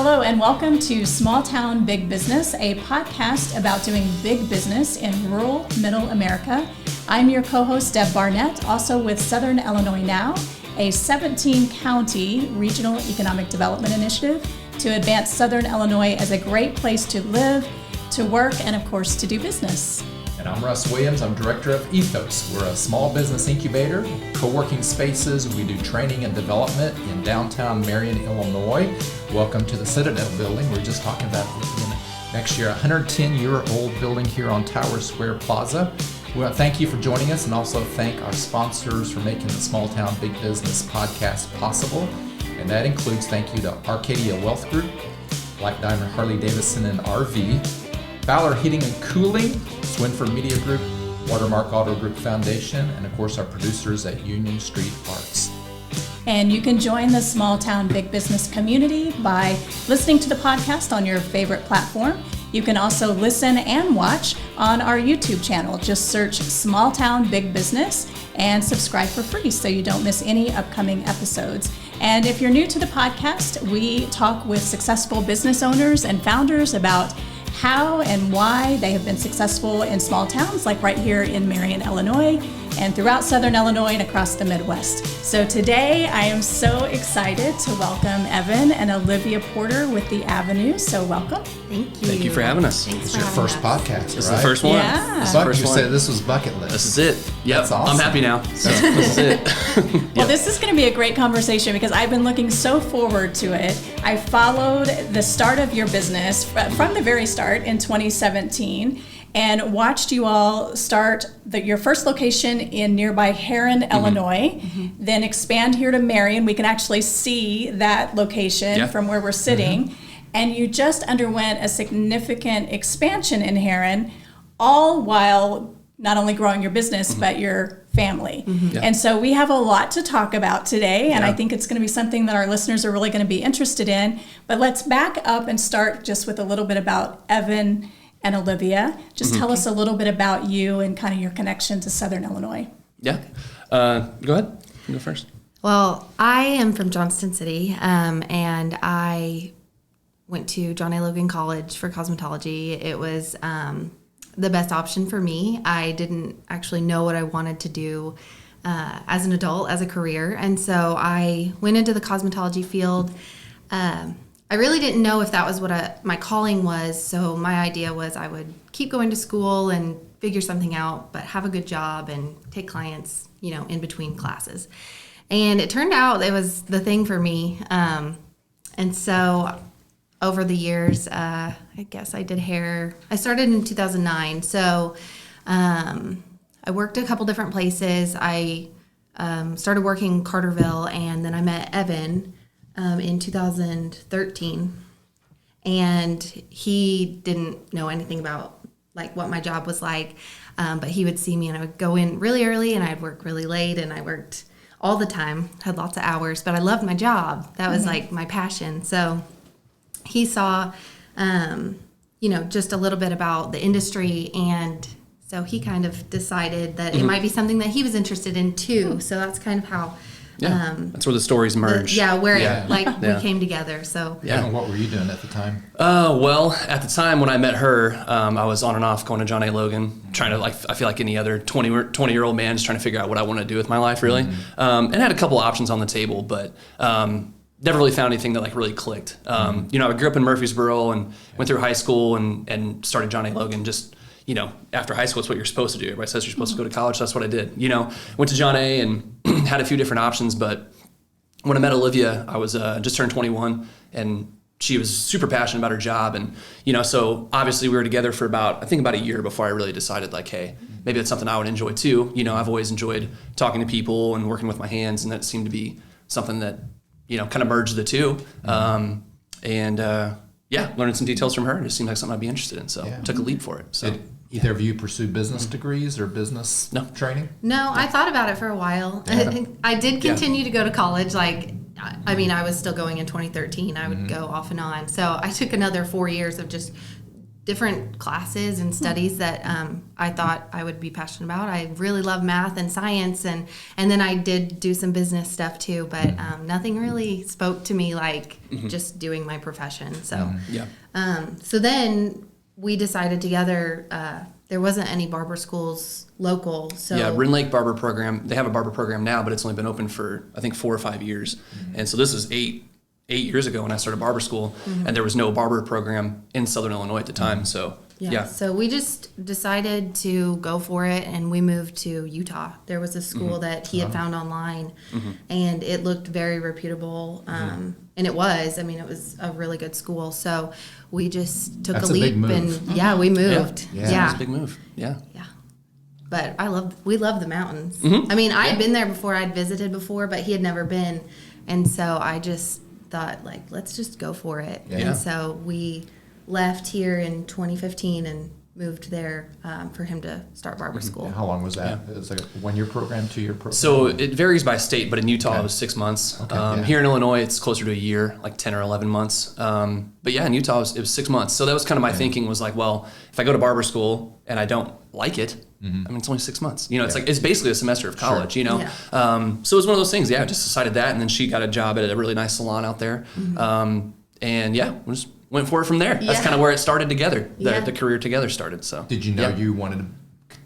Hello and welcome to Small Town Big Business, a podcast about doing big business in rural Middle America. I'm your co-host, Deb Barnett, also with Southern Illinois Now, a 17-county regional economic development initiative to advance Southern Illinois as a great place to live, to work, and of course, to do business. And I'm Russ Williams. I'm director of Ethos. We're a small business incubator, co-working spaces. We do training and development in downtown Marion, Illinois. Welcome to the Citadel building. We're just talking about next year, a 110-year-old building here on Tower Square Plaza. We want to thank you for joining us and also thank our sponsors for making the Small Town Big Business podcast possible. And that includes thank you to Arcadia Wealth Group, Black Diamond Harley Davidson and RV, Fowler Heating and Cooling, Swinford Media Group, Watermark Auto Group Foundation, and of course our producers at Union Street Arts. And you can join the Small Town Big Business community by listening to the podcast on your favorite platform. You can also listen and watch on our YouTube channel. Just search Small Town Big Business and subscribe for free so you don't miss any upcoming episodes. And if you're new to the podcast, we talk with successful business owners and founders about how and why they have been successful in small towns like right here in Marion, Illinois, and throughout Southern Illinois and across the Midwest. So today I am so excited to welcome Evan and Olivia Porter with the Avenue. So welcome. Thank you. Thank you for having us. It's your first podcast, This is the first one. Yeah. You said this was bucket list. This is it. Yep. That's awesome. I'm happy now. So this is it. Well, this is going to be a great conversation because I've been looking so forward to it. I followed the start of your business from the very start in 2017 and watched you all start your first location in nearby Herrin, Illinois, then expand here to Marion. We can actually see that location from where we're sitting. And you just underwent a significant expansion in Herrin, all while not only growing your business, but your family. And so we have a lot to talk about today, and I think it's going to be something that our listeners are really going to be interested in. But let's back up and start just with a little bit about Evan and Olivia. Just tell us a little bit about you and kind of your connection to Southern Illinois. Yeah. Go ahead. You go first. Well, I am from Johnston City, and I went to John A. Logan College for cosmetology. It was the best option for me. I didn't actually know what I wanted to do as an adult, as a career, and so I went into the cosmetology field. I really didn't know if that was what my calling was, so my idea was I would keep going to school and figure something out, but have a good job and take clients, in between classes. And it turned out it was the thing for me. And so over the years, I guess I did hair. I started in 2009, so I worked a couple different places. I started working in Carterville, and then I met Evan in 2013, and he didn't know anything about what my job was like, but he would see me and I would go in really early and I'd work really late, and I worked all the time, had lots of hours, but I loved my job. That was my passion. So he saw, just a little bit about the industry, and so he kind of decided that it might be something that he was interested in too. So that's kind of how that's where the stories merge. We came together. So And what were you doing at the time? Well, at the time when I met her, I was on and off going to John A. Logan, trying to I feel like any other 20-year-old man, just trying to figure out what I want to do with my life, really. And had a couple options on the table, but never really found anything that really clicked. I grew up in Murfreesboro and went through high school and started John A. Logan just. After high school, it's what you're supposed to do. Everybody says you're supposed to go to college. So that's what I did. Went to John A. and had a few different options. But when I met Olivia, I was just turned 21, and she was super passionate about her job. And, so obviously we were together for about a year before I really decided, hey, maybe that's something I would enjoy too. I've always enjoyed talking to people and working with my hands, and that seemed to be something that, kind of merged the two. Learning some details from her. It just seemed like something I'd be interested in. So took a leap for it. So. Did either of you pursue business degrees or business training? No, I thought about it for a while. Yeah. I did continue to go to college. I was still going in 2013. I would go off and on. So I took another 4 years of just different classes and studies that I thought I would be passionate about. I really love math and science, and then I did do some business stuff too, but nothing really spoke to me like just doing my profession. So, so then we decided together, there wasn't any barber schools local. So Rinn Lake Barber Program, they have a barber program now, but it's only been open for, I think, 4 or 5 years. And so this was eight years ago when I started barber school, and there was no barber program in Southern Illinois at the time. So, So we just decided to go for it, and we moved to Utah. There was a school that he had found online, and it looked very reputable. And it was. I mean, it was a really good school. So we just took That's a a leap, big move. and we moved. It's a big move. Yeah. But we love the mountains. I mean, I'd been there before, I'd visited before, but he had never been. And so I just thought, like, let's just go for it. Yeah. And so we left here in 2015 and moved there for him to start barber school. How long was that? It was like a 1-year program, 2-year program? So it varies by state, but in Utah it was 6 months. Here in Illinois it's closer to a year, like 10 or 11 months. But yeah, in Utah it was 6 months. So that was kind of my thinking was like, well, if I go to barber school and I don't like it, I mean, it's only 6 months. You know, it's like, it's basically a semester of college, you know? So it was one of those things, I just decided that, and then she got a job at a really nice salon out there. And we just went for it from there. That's kind of where it started together. The career together started. So did you know you wanted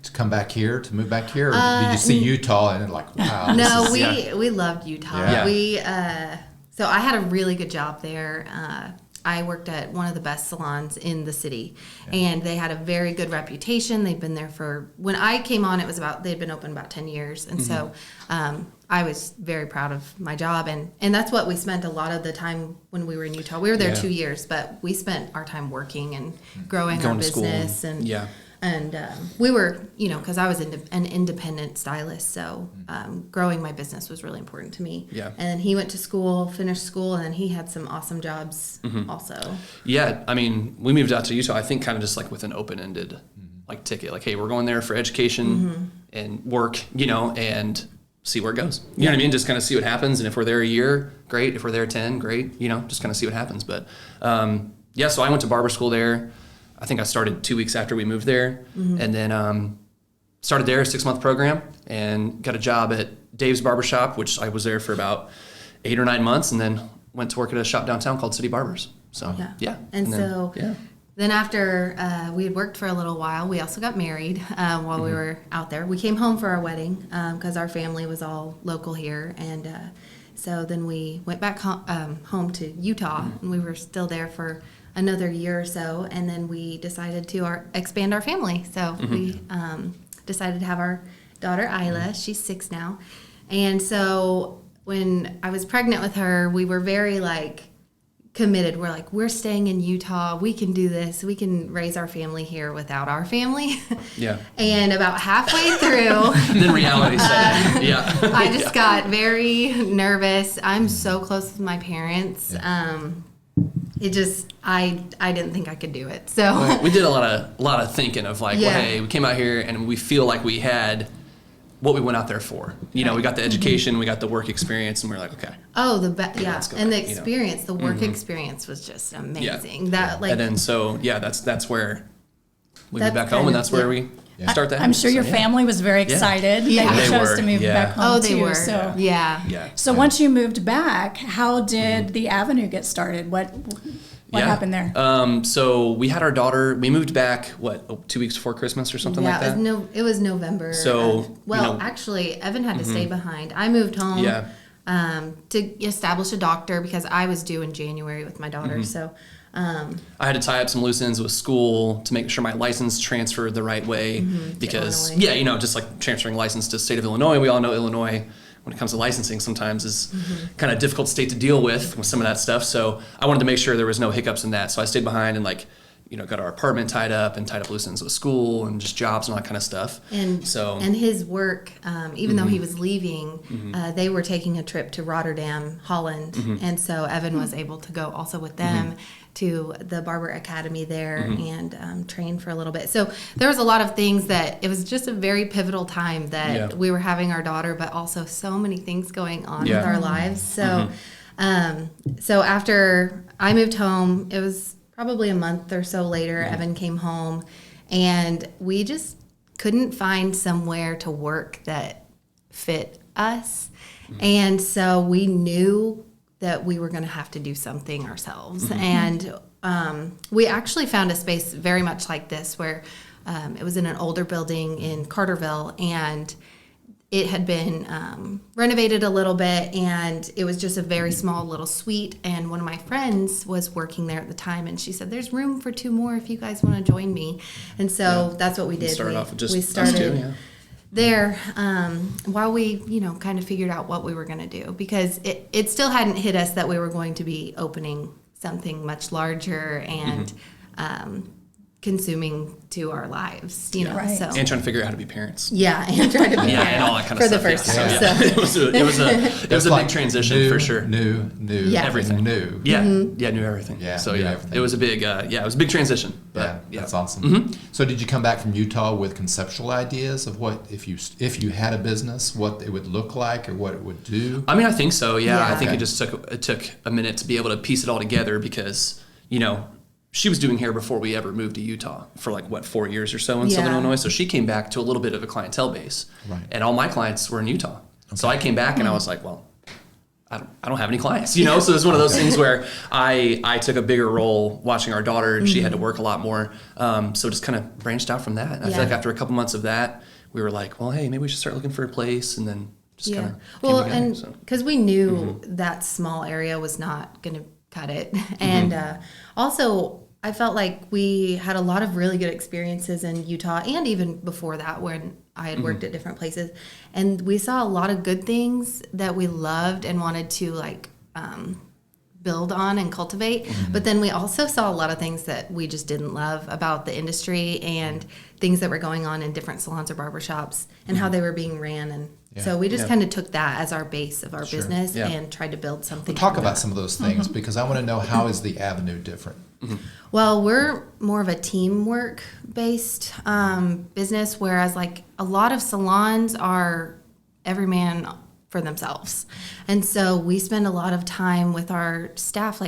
to come back here, to move back here, or did you see Utah and like, wow? No, we loved Utah. Yeah. So I had a really good job there. I worked at one of the best salons in the city, and they had a very good reputation. They'd been there when I came on, they'd been open about 10 years. And so I was very proud of my job. And that's what we spent a lot of the time when we were in Utah. We were there 2 years, but we spent our time working and growing our business. And we were, because I was an independent stylist, so growing my business was really important to me. Yeah. And then he went to school, finished school, and then he had some awesome jobs also. Yeah, I mean, we moved out to Utah, I think kind of just like with an open-ended like ticket. Like, hey, we're going there for education and work, and see where it goes. You know what I mean? Just kind of see what happens. And if we're there a year, great. If we're there 10, great. Just kind of see what happens. But so I went to barber school there. I think I started 2 weeks after we moved there, and then started there, a 6-month program, and got a job at Dave's Barbershop, which I was there for about 8 or 9 months, and then went to work at a shop downtown called City Barbers. So, Then after we had worked for a little while, we also got married while we were out there. We came home for our wedding because our family was all local here, and so then we went back home to Utah, and we were still there for another year or so, and then we decided to expand our family. So we decided to have our daughter Isla. She's 6 now, and so when I was pregnant with her, we were very committed. We're like, we're staying in Utah. We can do this. We can raise our family here without our family. Yeah. And about halfway through, then reality set in. Yeah. I just got very nervous. I'm so close with my parents. I didn't think I could do it. So we did a lot of thinking of well, hey, we came out here and we feel like we had what we went out there for. We got the education, we got the work experience, and we were like, okay. Oh, and the experience, the work experience was just amazing. Yeah. And then that's where we moved back home, and that's where we start that. I'm sure your family was very excited. Yeah. They chose to move back home. Oh, they were. So Yeah. So once you moved back, how did the Avenue get started? What happened there? So we had our daughter. We moved back 2 weeks before Christmas or something like that. It was November. So actually, Evan had to stay behind. I moved home to establish a doctor because I was due in January with my daughter. So I had to tie up some loose ends with school to make sure my license transferred the right way because just like transferring license to the state of Illinois. We all know Illinois, when it comes to licensing, sometimes is kind of a difficult state to deal with some of that stuff. So I wanted to make sure there was no hiccups in that. So I stayed behind and got our apartment tied up loose ends with school and just jobs and all that kind of stuff. And his work, even though he was leaving, they were taking a trip to Rotterdam, Holland. And so Evan was able to go also with them to the barber academy there and train for a little bit. So there was a lot of things it was just a very pivotal time that we were having our daughter, but also so many things going on with our lives. So so after I moved home, it was probably a month or so later, Evan came home, and we just couldn't find somewhere to work that fit us. And so we knew that we were going to have to do something ourselves. And we actually found a space very much like this, where it was in an older building in Carterville, and it had been renovated a little bit, and it was just a very small little suite. And one of my friends was working there at the time, and she said, "There's room for 2 more if you guys want to join me." And so that's what we did. Started off with just we us started two, yeah. there while we, kind of figured out what we were going to do, because it still hadn't hit us that we were going to be opening something much larger and consuming to our lives, Right. So And trying to figure out how to be parents. yeah, and trying to be Yeah, and all that kind of for stuff. the first yeah. time. So, So. yeah. It was a big transition new, for sure. New, Yeah. Everything. new. Yeah, knew everything. Yeah, so knew yeah, everything. it was a big, it was a big transition. But, Yeah, that's awesome. So did you come back from Utah with conceptual ideas of what, if you had a business, what it would look like or what it would do? I mean, I think so. Yeah, Yeah. I think Okay. it took a minute to be able to piece it all together, because she was doing hair before we ever moved to Utah for 4 years or so in Southern Yeah. Illinois. So she came back to a little bit of a clientele base, Right. and all my clients were in Utah. So I came back and I was like, well, I don't have any clients, So it's one of those things where I took a bigger role watching our daughter, and she had to work a lot more. So just kind of branched out from that. And I feel Yeah. like after a couple months of that, we were like, well, hey, maybe we should start looking for a place, and then just kind of Well, together, and so. because we knew that small area was not going to cut it, and also I felt like we had a lot of really good experiences in Utah, and even before that when I had worked at different places, and we saw a lot of good things that we loved and wanted to build on and cultivate. But then we also saw a lot of things that we just didn't love about the industry, and things that were going on in different salons or barbershops, and how they were being ran. And so we just kind of took that as our base of our business and tried to build something. Talk from about that. some of those things, because I want to know, how is the Avenue different? Well, we're more of a teamwork based business, whereas a lot of salons are every man for themselves. And so we spend a lot of time with our staff,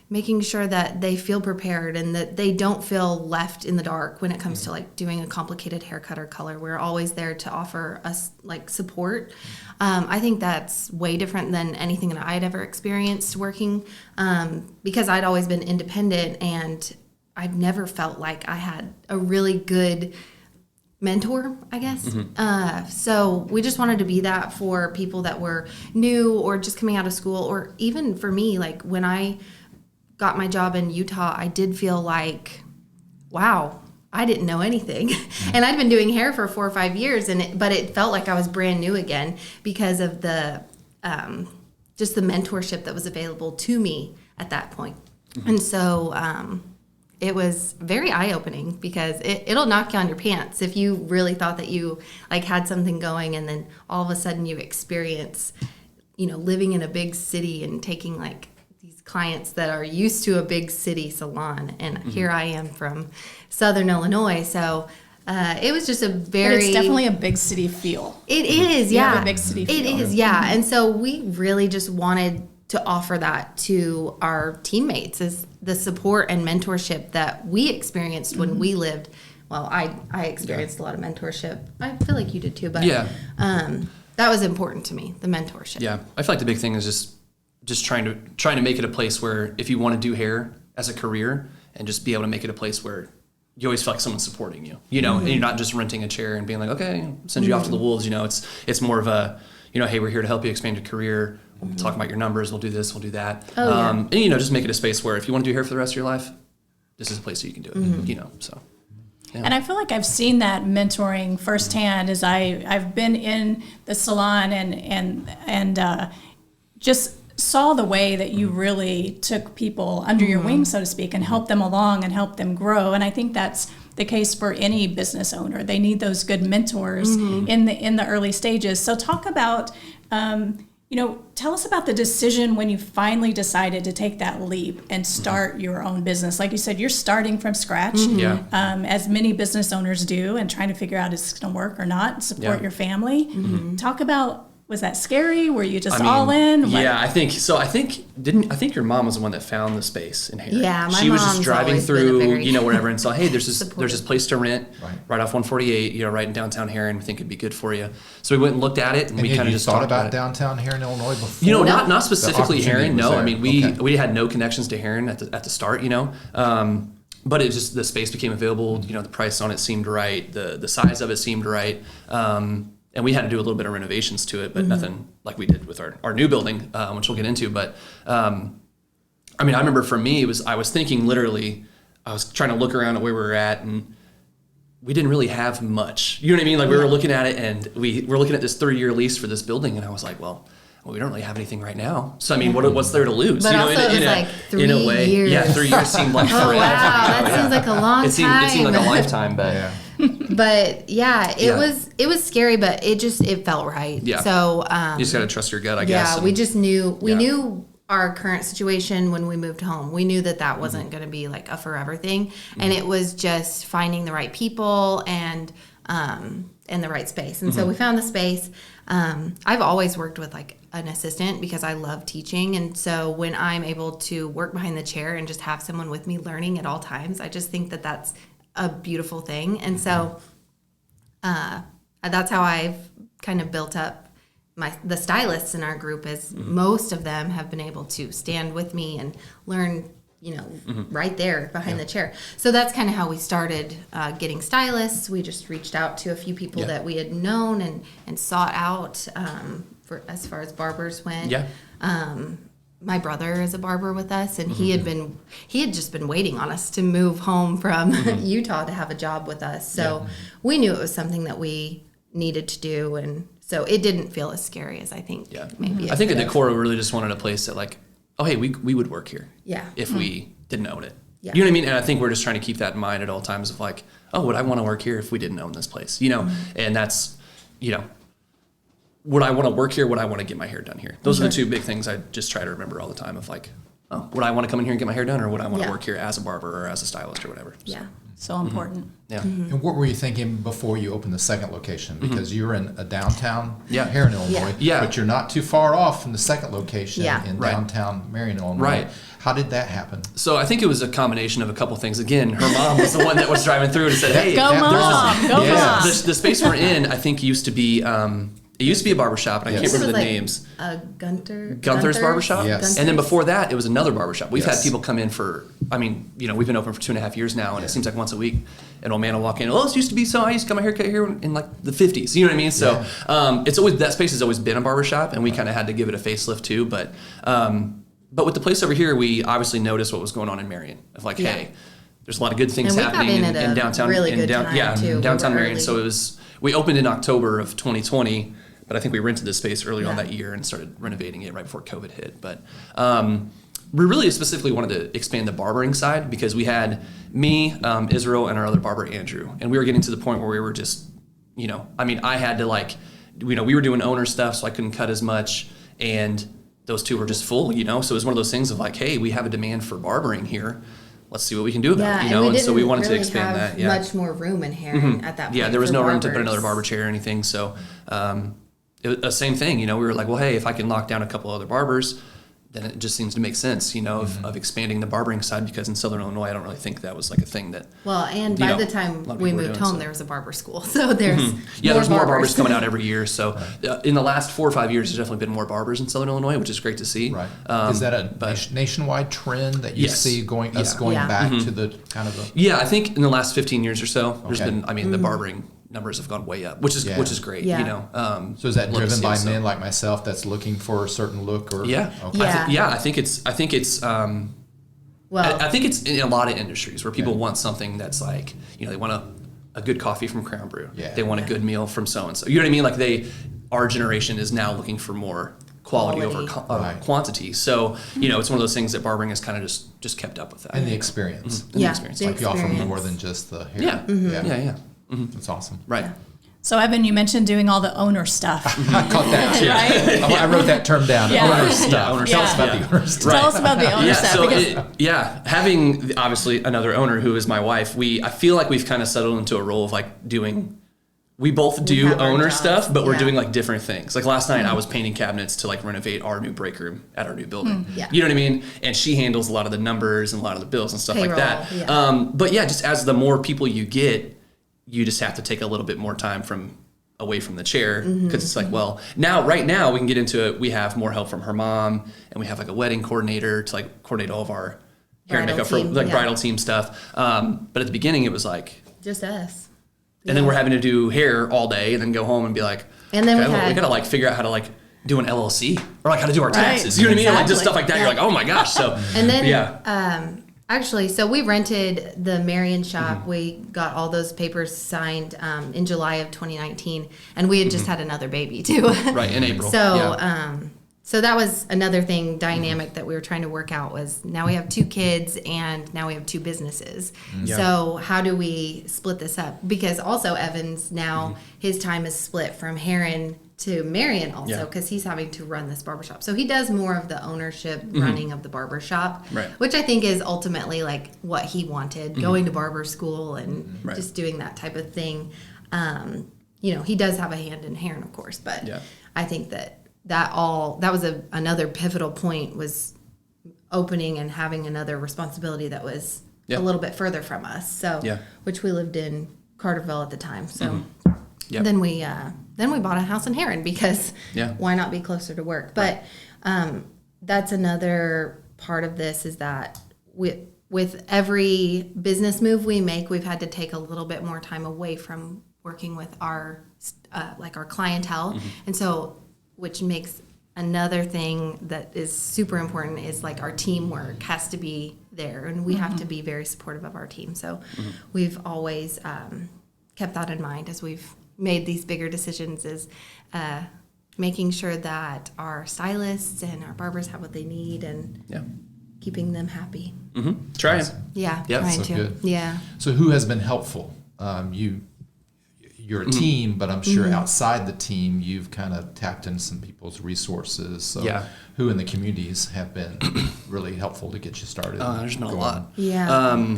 making sure that they feel prepared and that they don't feel left in the dark when it comes to doing a complicated haircut or color. We're always there to offer us support. I think that's way different than anything that I'd ever experienced working, because I'd always been independent, and I've never felt like I had a really good mentor, I guess. So we just wanted to be that for people that were new or just coming out of school, or even for me, when I got my job in Utah, I did feel like, wow, I didn't know anything. And I'd been doing hair for 4 or 5 years, but it felt like I was brand new again because of the just the mentorship that was available to me at that point. And so it was very eye-opening, because it'll knock you on your pants if you really thought that you had something going, and then all of a sudden you experience, living in a big city and taking these clients that are used to a big city salon, and here I am from Southern Illinois. So it was just a very... But it's definitely a big city feel. It is, You yeah. have a big city It feel. is, yeah. And so we really just wanted to offer that to our teammates, as the support and mentorship that we experienced when we lived. Well, I experienced a lot of mentorship. I feel like you did too, but that was important to me, the mentorship. Yeah, I feel like the big thing is just trying to make it a place where, if you want to do hair as a career, and just be able to make it a place where you always feel like someone's supporting you, and you're not just renting a chair and being like, okay, send you off to the wolves. It's more of a, hey, we're here to help you expand your career. We'll talk about your numbers. We'll do this. We'll do that. And just make it a space where, if you want to do hair for the rest of your life, this is a place that you can do it. So. Yeah. And I feel like I've seen that mentoring firsthand, as I've been in the salon and just saw the way that you really took people under your wing, so to speak, and helped them along and helped them grow. And I think that's the case for any business owner. They need those good mentors in the early stages. So talk about, tell us about the decision when you finally decided to take that leap and start your own business. Like you said, you're starting from scratch, as many business owners do, and trying to figure out, is this going to work or not, and support your family. Talk about Was that scary? Were you just all in? Yeah, I think so. I think your mom was the one that found the space in Herring. Yeah, my she was just mom's driving always been through, a very wherever, and saw, hey, there's this supportive. place to rent right off 148, right in downtown Herring. We think it'd be good for you. So we went and looked at it, and we kind of just thought talked about downtown Herring, Illinois before. Not specifically Herring. No, there. I mean we had no connections to Herring at the start. But it just the space became available. The price on it seemed right. The size of it seemed right. And we had to do a little bit of renovations to it, but nothing like we did with our new building, which we'll get into. But I remember for me, I was thinking literally, I was trying to look around at where we were at, and we didn't really have much. You know what I mean? Like we were looking at it, and we were looking at this 3-year lease for this building, and I was like, well, we don't really have anything right now. So I mean, what's there to lose? But also it was like 3 years. Yeah, 3 years seemed like forever. Oh wow, that seems like a long time. It seemed like a lifetime, but. Yeah. But yeah, it was scary, but it felt right. Yeah. So you just gotta trust your gut, I guess. Yeah, we just knew knew our current situation when we moved home. We knew that wasn't going to be like a forever thing, and it was just finding the right people and the right space. And so we found the space. I've always worked with like an assistant because I love teaching, and so when I'm able to work behind the chair and just have someone with me learning at all times, I just think that's a beautiful thing. And so that's how I've kind of built up the stylists in our group, is most of them have been able to stand with me and learn right there behind the chair. So that's kind of how we started getting stylists. We just reached out to a few people that we had known and sought out for as far as barbers went. My brother is a barber with us, and he had just been waiting on us to move home from Utah to have a job with us. So we knew it was something that we needed to do, and so it didn't feel as scary as I think. Maybe I think at the core, we really just wanted a place that like, oh hey, we would work here. If we didn't own it. You know what I mean? And I think we're just trying to keep that in mind at all times of like, oh, would I want to work here if we didn't own this place? And that's, would I want to work here? Would I want to get my hair done here? Those are the two big things I just try to remember all the time of like, oh, would I want to come in here and get my hair done, or would I want to work here as a barber or as a stylist or whatever? So important. And what were you thinking before you opened the second location? Because you're in a downtown here in Illinois, but you're not too far off from the second location in downtown Marion, Illinois. Right. How did that happen? So I think it was a combination of a couple things. Again, her mom was the one that was driving through and said, hey, go mom. The space we're in, I think used to be... it used to be a barbershop, and I can't remember the names. Gunther's Barbershop? Yes. And then before that, it was another barbershop. We've had people come in for, we've been open for 2.5 years now, and it seems like once a week, an old man will walk in, oh, this used to be so, I used to get my haircut here in like the 50s, you know what I mean? So it's always, that space has always been a barbershop, and we kind of had to give it a facelift too, but with the place over here, we obviously noticed what was going on in Marion, of like, hey, there's a lot of good things happening in downtown, downtown Marion. So we opened in October of 2020, but I think we rented this space early on that year and started renovating it right before COVID hit. But we really specifically wanted to expand the barbering side because we had me, Israel, and our other barber, Andrew. And we were getting to the point where we were just, I had to we were doing owner stuff, so I couldn't cut as much. And those two were just full, So it was one of those things of like, hey, we have a demand for barbering here. Let's see what we can do about it, And so we wanted to expand that. Much more room in Herring at that point. Yeah, there was no room to put another barber chair or anything. So it was the same thing, we were like, well, hey, if I can lock down a couple other barbers, then it just seems to make sense, of expanding the barbering side, because in Southern Illinois, I don't really think that was like a thing that. Well, and by the time we moved home, there was a barber school. So there's there's more barbers coming out every year. So in the last 4 or 5 years, there's definitely been more barbers in Southern Illinois, which is great to see. Right. Is that a nationwide trend that you see going back to the kind of the... Yeah, I think in the last 15 years or so, there's been, the barbering numbers have gone way up, which is great. So is that driven by men like myself that's looking for a certain look or? I think it's I think it's in a lot of industries where people want something that's like, they want a good coffee from Crown Brew. They want a good meal from so and so. You know what I mean? Like our generation is now looking for more quality over quantity. So, it's one of those things that barbering has kind of just kept up with that. And the experience. The experience. Like you offer more than just the hair. Yeah. That's awesome. Right. Yeah. So Evan, you mentioned doing all the owner stuff. I caught that too. Right? I wrote that term down. Owner stuff. Tell us about the owner stuff. Tell us about the owner stuff. So having obviously another owner who is my wife, I feel like we've kind of settled into a role of like doing we both We do have our owner jobs, stuff, but we're yeah. doing like different things. Like last night I was painting cabinets to like renovate our new break room at our new building. Yeah. You know what I mean? And she handles a lot of the numbers and a lot of the bills and stuff like that. Payroll, yeah. But yeah, just as the more people you get, you just have to take a little bit more time away from the chair, because it's like, well, right now we can get into it. We have more help from her mom, and we have like a wedding coordinator to like coordinate all of our hair and Bridal makeup for team, like yeah. bridal team stuff. But at the beginning it was like, Just us. and then we're having to do hair all day and then go home and be like, And then okay, we well, had- we gotta like figure out how to like do an LLC or like how to do our taxes. Right. You know what I mean? Like just Exactly. stuff like that. You're like, oh my gosh. So And then, yeah. actually, so we rented the Marion shop. We got all those papers signed in July of 2019, and we had just had another baby too. Right, in April. So, Yeah. so that was another thing dynamic that we were trying to work out was now we have 2 kids and now we have 2 businesses. Yeah. So how do we split this up? Because also Evans now his time is split from Heron to Marion also Yeah. because he's having to run this barbershop. So he does more of the ownership running of the barbershop, Right. which I think is ultimately like what he wanted, going to barber school and Right. just doing that type of thing. You know, he does have a hand in Heron, of course, but Yeah. I think that was another pivotal point was opening and having another responsibility that was Yeah. a little bit further from us. So, Yeah. which we lived in Carterville at the time. So Yep. then we bought a house in Heron because Yeah. why not be closer to work? But that's another part of this is that with every business move we make, we've had to take a little bit more time away from working with our like our clientele, and so which makes another thing that is super important is like our teamwork has to be there, and we have to be very supportive of our team. So we've always kept that in mind as we've made these bigger decisions is making sure that our stylists and our barbers have what they need and Yeah. keeping them happy. Trying. Yeah, Yep. trying So to. good. Yeah. So who has been helpful? You're a team, but I'm sure outside the team, you've kind of tapped into some people's resources. So Yeah. who in the communities have been really helpful to get you started? There's been a going? lot. Yeah,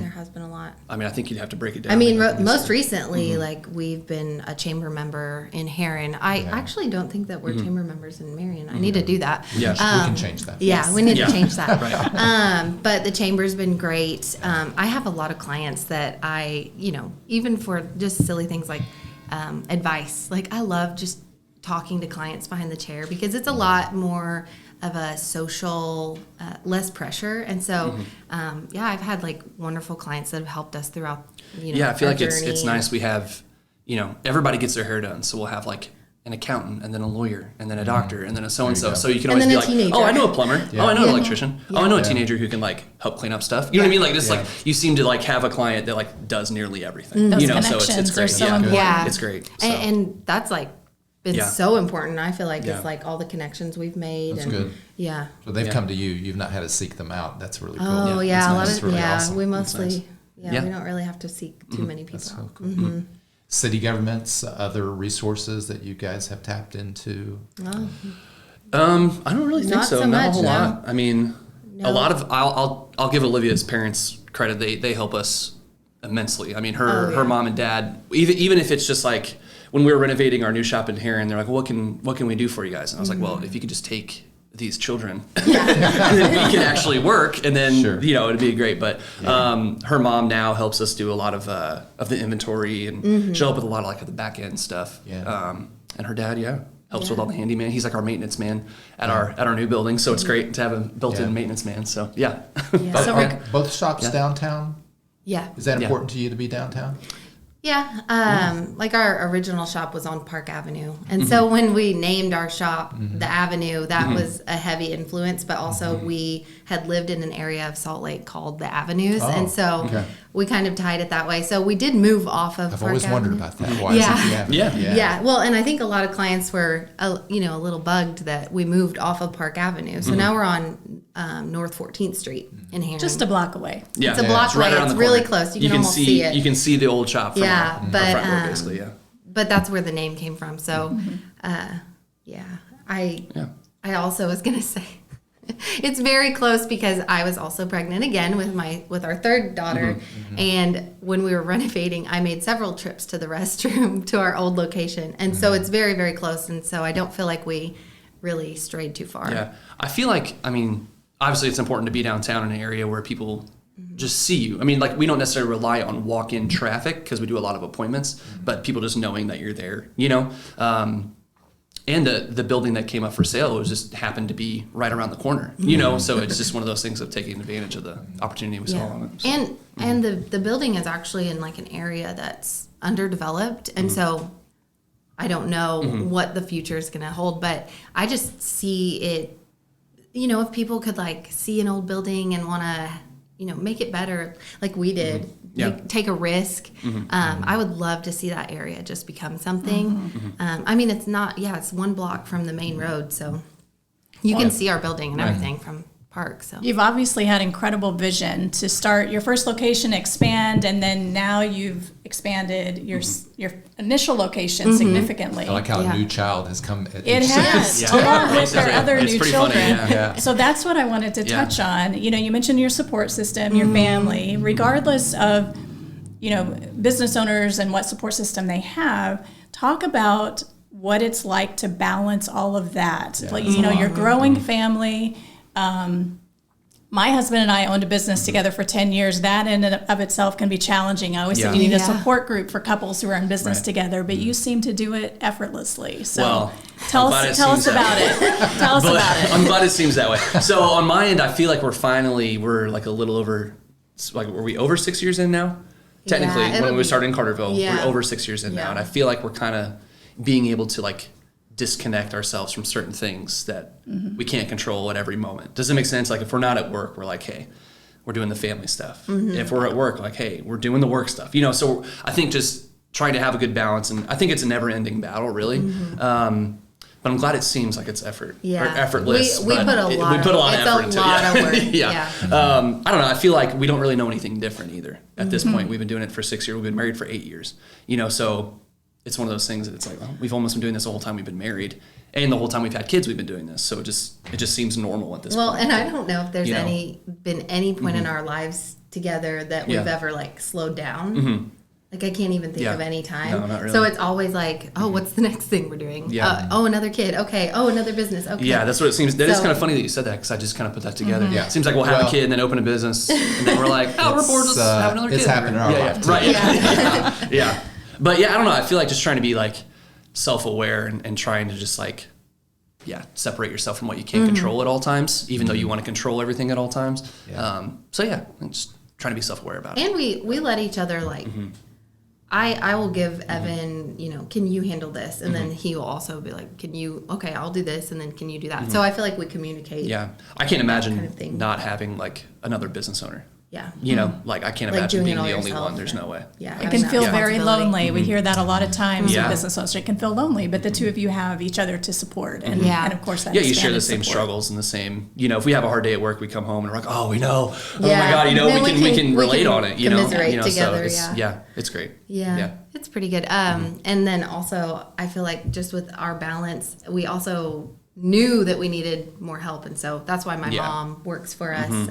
there has been a lot. I mean, I think you'd have to break it down. I mean, Like, most recently, like we've been a chamber member in Heron. I actually don't think that we're chamber members in Marion. I need to do that. Yeah. We can change that. Yeah, we need Yeah. to change that. Right. But the chamber's been great. I have a lot of clients that even for just silly things like advice. Like I love just talking to clients behind the chair because it's a lot more of a social, less pressure. And so, I've had like wonderful clients that have helped us throughout, Yeah, I feel our like it's journey. nice. We have, everybody gets their hair done. So we'll have like an accountant and then a lawyer and then a doctor and then a so-and-so. go. So you can And always then be a like, teenager. oh, I know a plumber. Yeah. Oh, I know an Yeah. electrician. Oh, I know a Yeah. teenager who can like help clean up stuff. You know what I mean? Like this, Yeah. like you seem to like have a client that like does nearly everything. Those So it's connections great. are so yeah. important. Yeah. It's great. So. And that's like been Yeah. so important. I feel like Yeah. it's like all the connections we've made. That's and good. Yeah. So they've Yeah. come to you. You've not had to seek them out. That's really cool. Oh Yeah, yeah, that's a nice. lot That's of really yeah. awesome. We That's mostly nice. yeah, we Yeah. don't really have to seek too many people. That's so cool. City governments, other resources that you guys have tapped into. Oh, I don't really think Not so. so Not a much, whole no. lot. I mean, No. a lot of I'll give Olivia's parents credit. They help us immensely. I mean, Oh, yeah. her mom and dad, even if it's just like when we were renovating our new shop in Heron, they're like, well, what can we do for you guys? And I was like, well, if you could just take these children, then we can actually work, and then Sure. it'd be great. But her mom now helps us do a lot of the inventory, and she'll help with a lot of like the back end stuff. Yeah. And her dad, helps with Yeah. all the handyman. He's like our maintenance man at our new building, so it's great to have a built-in Yeah. maintenance man. So yeah. Yeah. So Are both shops Yeah. downtown? yeah. Is that Yeah. important to you to be downtown? Yeah, like our original shop was on Park Avenue, and so when we named our shop the Avenue, that was a heavy influence. But also, we had lived in an area of Salt Lake called the Avenues, Oh, and so okay. we kind of tied it that way. So we did move off of I've Park always Avenue. wondered about that. Why Yeah. is it the Avenue? Yeah. Yeah, well, and I think a lot of clients were, a little bugged that we moved off of Park Avenue. So now we're on North 14th Street in Heron. Just a block away. Yeah, It's a block right away. around It's the really corner. close. You can almost see it. You can see the old shop from Yeah, our but, front door, basically. Yeah. But that's where the name came from. So, I also was gonna say, It's very close because I was also pregnant again with our third daughter. And when we were renovating, I made several trips to the restroom to our old location. And so it's very, very close. And so I don't feel like we really strayed too far. Yeah. I feel like, I mean, obviously it's important to be downtown in an area where people just see you. I mean, like, we don't necessarily rely on walk-in traffic because we do a lot of appointments, but people just knowing that you're there, you know? And the building that came up for sale was just happened to be right around the corner, you know? So it's just one of those things of taking advantage of the opportunity we saw on it. So. And the building is actually in like an area that's underdeveloped. And so I don't know what the future is going to hold, but I just see it, you know, if people could like see an old building and want to, you know, make it better like we did, take a risk. I would love to see that area just become something. I mean, it's not, it's 1 block from the main road, so you can see our building and everything from Park. So you've obviously had incredible vision to start your first location, expand, and then now you've expanded your initial location significantly. I like how a new child has come. It has, along with their other new children. Funny, So that's what I wanted to touch on. You know, you mentioned your support system, your family, regardless of, you know, business owners and what support system they have. Talk about what it's like to balance all of that. Like, you know, your growing family. My husband and I owned a business together for 10 years. That in and of itself can be challenging. I always think you need a support group for couples who are in business together, but you seem to do it effortlessly. So tell us about it. Tell us about it. I'm glad it seems that way. So on my end, I feel like we're like a little over, like, were we over 6 years in now? Technically, when we started in Carterville, we're over 6 years in now. And I feel like we're kind of being able to like disconnect ourselves from certain things that we can't control at every moment. Does it make sense? Like, if we're not at work, we're like, hey, we're doing the family stuff. If we're at work, like, hey, we're doing the work stuff. You know, so I think just trying to have a good balance, and I think it's a never-ending battle, really. But I'm glad it seems like it's effortless. We put a lot of effort into it. It's a lot of work. I don't know. I feel like we don't really know anything different either. At this point, we've been doing it for 6 years. We've been married for 8 years. You know, so it's one of those things that it's like, well, we've almost been doing this the whole time we've been married, and the whole time we've had kids, we've been doing this. So it just seems normal at this point. Well, and I don't know if there's been any point in our lives together that we've ever like slowed down. Like, I can't even think of any time. No, not really. So it's always like, oh, what's the next thing we're doing? Oh, another kid. Okay. Oh, another business. Okay. Yeah, that's what it seems. That is kind of funny that you said that, because I just kind of put that together. It seems like we'll have a kid and then open a business, and then we're like, oh, we're bored, let's have another kid. It's happened in our life. Right. But I don't know. I feel like just trying to be like self-aware and trying to just like, separate yourself from what you can't control at all times, even though you want to control everything at all times. And just trying to be self-aware about it. And we let each other like, I will give Evan, you know, can you handle this? And then he will also be like, okay, I'll do this. And then can you do that? So I feel like we communicate. Yeah. I can't imagine not having like another business owner. Yeah. You know, like, I can't imagine being the only one. There's no way. Yeah. It can feel very lonely. We hear that a lot of times with business owners. It can feel lonely, but the two of you have each other to support. And, and of course, that you share the same struggles and the same, you know, if we have a hard day at work, we come home and we're like, oh, we know. Oh my God, you know, we can relate on it, you know. Together, so it's great. Yeah. It's pretty good. And then also, I feel like just with our balance, we also knew that we needed more help, and so that's why my mom works for us.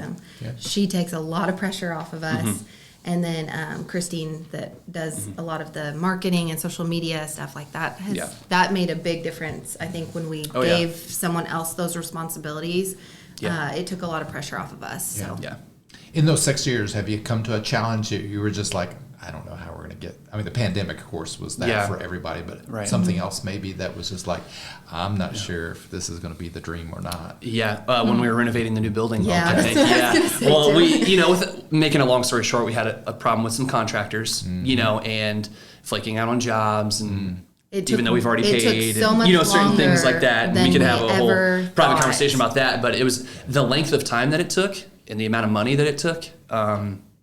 She takes a lot of pressure off of us, and then Christine that does a lot of the marketing and social media stuff like that that made a big difference. I think when we gave someone else those responsibilities, it took a lot of pressure off of us. So in those 6 years, have you come to a challenge that you were just like, I don't know how we're going to get, I mean, the pandemic, of course, was that for everybody, but something else maybe that was just like, I'm not sure if this is going to be the dream or not. When we were renovating the new building, I think. Well, we, you know, with making a long story short, we had a problem with some contractors, you know, and flaking out on jobs, and even though we've already paid, so much you know, certain things like that. We could have a whole private thought. conversation about that, but it was the length of time that it took and the amount of money that it took.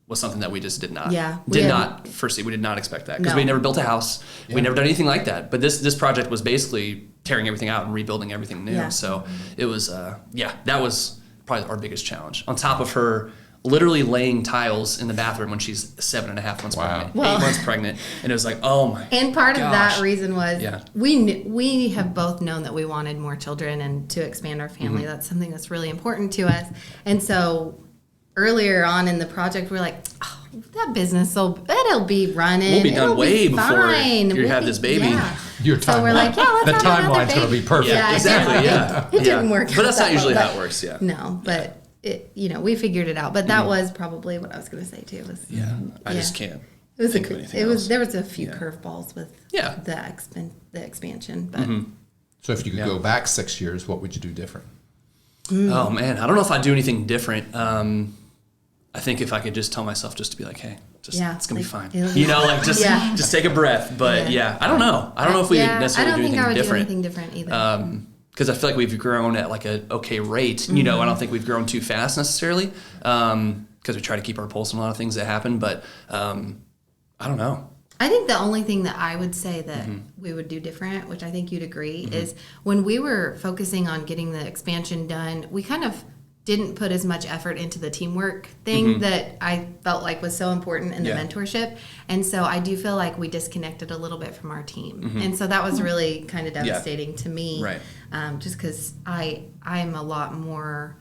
Was something that we just did not foresee. We did not expect that, because we never built a house. We never done anything like that. But this project was basically tearing everything out and rebuilding everything new. So it was, that was probably our biggest challenge. On top of her literally laying tiles in the bathroom when she's 7.5 months Wow. pregnant, Well- 8 months pregnant. And it was like, oh my And part of gosh. that reason was Yeah. we have both known that we wanted more children and to expand our family. Mm-hmm. That's something that's really important to us. And so earlier on in the project, we're like, oh, that business it'll be running. We'll be done It'll way be before fine. you have this baby. Yeah. Your So we're like, yeah, let's the have another timeline's going to baby. be perfect. Yeah, Yeah, exactly. it Yeah. didn't work But out that's that not usually way, how but- it works. Yeah. No, but it, we figured it out. But that was probably what I was going to say too. Was Yeah. I Yeah. just can't. It was think of anything it was else. there was a few Yeah. curveballs with Yeah. the expansion, but So if you could Yeah. go back 6 years, what would you do different? Oh man, I don't know if I'd do anything different. I think if I could just tell myself just to be like, hey, just Yeah, it's gonna be like, fine. it'll be You know, like just Yeah. just take a breath. But Yeah. yeah, I don't know. I don't know if we would necessarily I do don't think I anything would different. do anything different either. Because I feel like we've grown at like a okay rate. You know, I don't think we've grown too fast necessarily. Because we try to keep our pulse on a lot of things that happen. But I don't know. I think the only thing that I would say that Mm-hmm. we would do different, which I think you'd agree, is when we were focusing on getting the expansion done, we kind of didn't put as much effort into the teamwork thing that I felt like was so important in the Yeah. mentorship. And so I do feel like we disconnected a little bit from our team. And so that was really kind of devastating to me. Right. Just because I'm a lot more,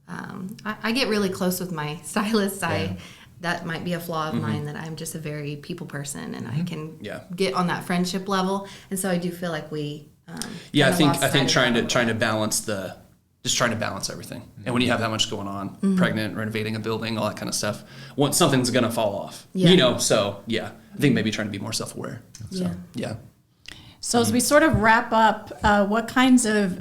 I get really close with my stylists. That might be a flaw of mine, that I'm just a very people person and I can get on that friendship level. And so I do feel like we, Yeah, kinda lost I think sight of trying that to balance trying to balance everything. And when you have that much going on, pregnant, renovating a building, all that kind of stuff, something's gonna fall off. Yeah. You know, so yeah, I think maybe trying to be more self-aware. Yeah. Yeah. So as we sort of wrap up, what kinds of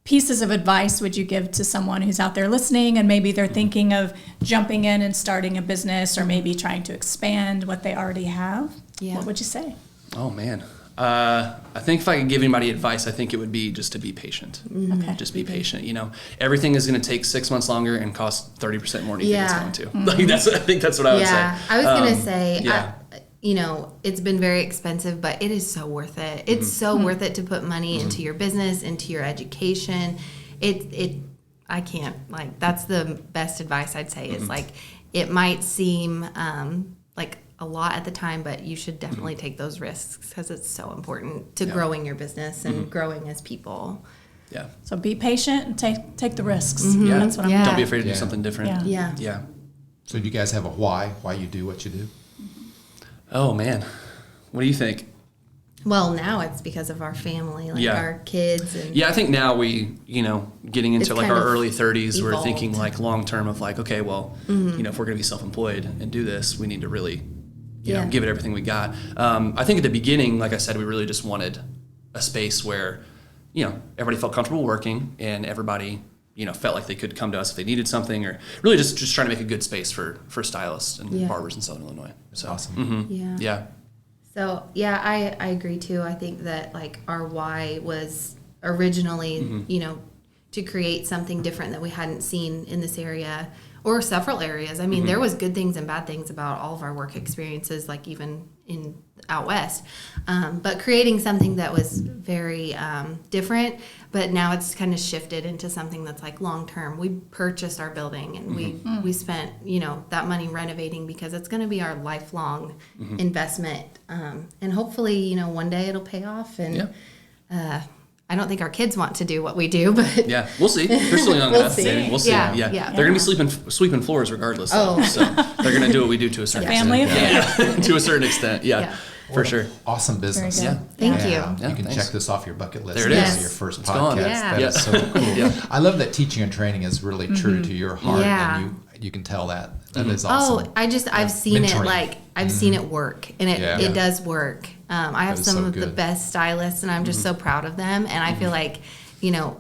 pieces of advice would you give to someone who's out there listening and maybe they're thinking of jumping in and starting a business or maybe trying to expand what they already have? Yeah. What would you say? Oh man. I think if I could give anybody advice, I think it would be just to be patient. Okay. Just be patient. You know, everything is going to take 6 months longer and cost 30% more than you think Yeah. it's going to. Like I think that's what I would say. Yeah, I was gonna say, yeah. it's been very expensive, but it is so worth it. It's so worth it to put money into your business, into your education. I can't, like, that's the best advice I'd say is like, it might seem like a lot at the time, but you should definitely take those risks because it's so important to growing your business and growing as people. Yeah. So be patient and take the risks. Yeah. That's what I'm Yeah. Don't be afraid to Yeah. do something different. Yeah. Yeah. Yeah. So do you guys have a why you do what you do? Oh man. What do you think? Well, now it's because of our family, like Yeah. our kids. And Yeah, I think now we, getting into It's like kind our of early 30s, we're evolved. thinking like long term of like, okay, well, if we're going to be self-employed and do this, we need to really, Yeah. give it everything we got. I think at the beginning, like I said, we really just wanted a space where, everybody felt comfortable working and everybody, felt like they could come to us if they needed something, or really just trying to make a good space for stylists and Yeah. barbers in Southern Illinois. So Awesome. yeah. yeah. So yeah, I agree too. I think that like our why was originally, to create something different that we hadn't seen in this area or several areas. I mean, there was good things and bad things about all of our work experiences, like even in out west. But creating something that was very different, but now it's kind of shifted into something that's like long term. We purchased our building and we spent, that money renovating because it's going to be our lifelong investment. And hopefully, one day it'll pay off. And I don't think our kids want to do what we do, but Yeah, we'll see. They're still young We'll enough. see. Maybe. We'll see. Yeah, Yeah, yeah. They're gonna be sweeping floors regardless. Though. Oh. So they're gonna do what we do to a certain Family extent. affair. Yeah, to a certain extent. Yeah, Yeah. for sure. Awesome business. Very Yeah. good. Thank Yeah. you. You can thanks. check this off your bucket list. There it This is. Your first It's podcast. gone. Yeah. That is so cool. Yeah. I love that teaching and training is really true to your heart, Yeah. and you can tell that. That is awesome. Oh, I've seen it Mentoring. I've seen it work, and Yeah. it does work. I have That is some so of the good. best stylists, and I'm just so proud of them. And I feel like,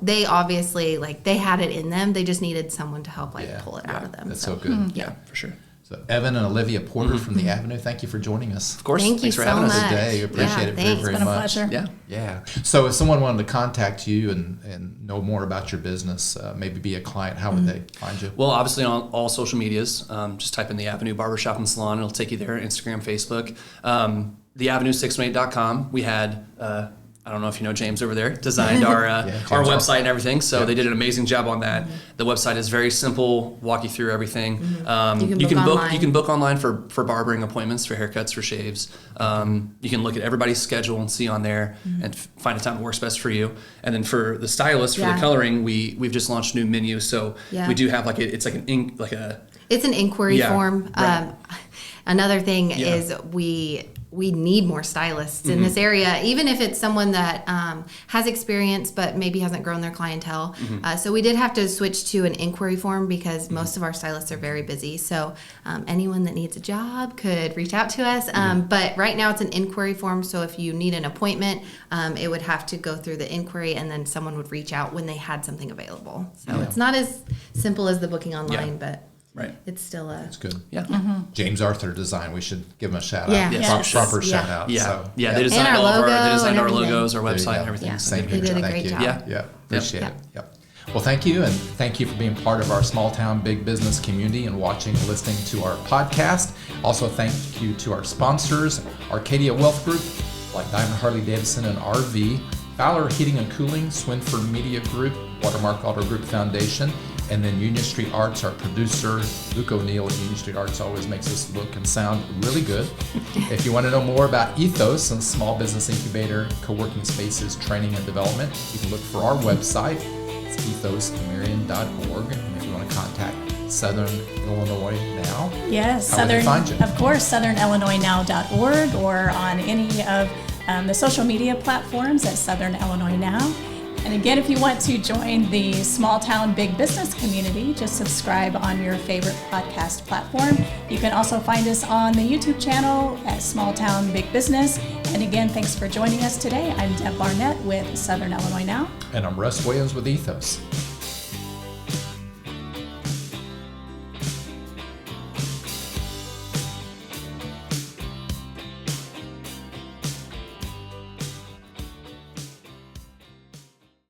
they obviously they had it in them. They just needed someone to help pull it out of them. That's so good. Yeah, for sure. So Evan and Olivia Porter from the Avenue, thank you for joining us. Of course. Thank you Thanks for so having us. much. Today, we appreciate it very, thanks. very It's been a much. pleasure. Yeah. Yeah. So if someone wanted to contact you and know more about your business, maybe be a client, how would they find you? Well, obviously on all social medias, just type in the Avenue Barbershop and Salon. It'll take you there. Instagram, Facebook. TheAvenue618.com. We had, I don't know if you know James over there, designed our our website and everything. So they did an amazing job on that. The website is very simple, walk you through everything. You can book online for barbering appointments, for haircuts, for shaves. You can look at everybody's schedule and see on there and find a time that works best for you. And then for the stylist, for the coloring, we've just launched a new menu. So we do have it's like it's an inquiry form. Right. Another thing is we need more stylists in this area, even if it's someone that has experience but maybe hasn't grown their clientele. So we did have to switch to an inquiry form because most of our stylists are very busy. So anyone that needs a job could reach out to us. But right now it's an inquiry form. So if you need an appointment, it would have to go through the inquiry and then someone would reach out when they had something available. So it's not as simple as the booking online, but it's still It's good. Yeah. James Arthur Design. We should give him a shout Yeah. out. Yes. Proper shout out. Yeah. So, They designed all of logo they designed and our everything. logos, our There you website, go. and everything. Yeah. Same They here. did a Thank great you. job. Yeah. Appreciate Yep. it. Yep. Well, thank you, and thank you for being part of our small town big business community and watching and listening to our podcast. Also, thank you to our sponsors, Arcadia Wealth Group, like Diamond Harley Davidson and RV, Fowler Heating and Cooling, Swinford Media Group, Watermark Auto Group Foundation, and then Union Street Arts. Our producer, Luke O'Neill at Union Street Arts, always makes us look and sound really good. If you want to know more about Ethos and Small Business Incubator, co-working spaces, training and development, you can look for our website. It's ethosmarion.org. And if you want to contact Southern Illinois Now, Yes, how would they find you? Of course, southernillinoisnow.org or on any of the social media platforms at Southern Illinois Now. And again, if you want to join the small town big business community, just subscribe on your favorite podcast platform. You can also find us on the YouTube channel at Small Town Big Business. And again, thanks for joining us today. I'm Deb Barnett with Southern Illinois Now. And I'm Russ Williams with Ethos.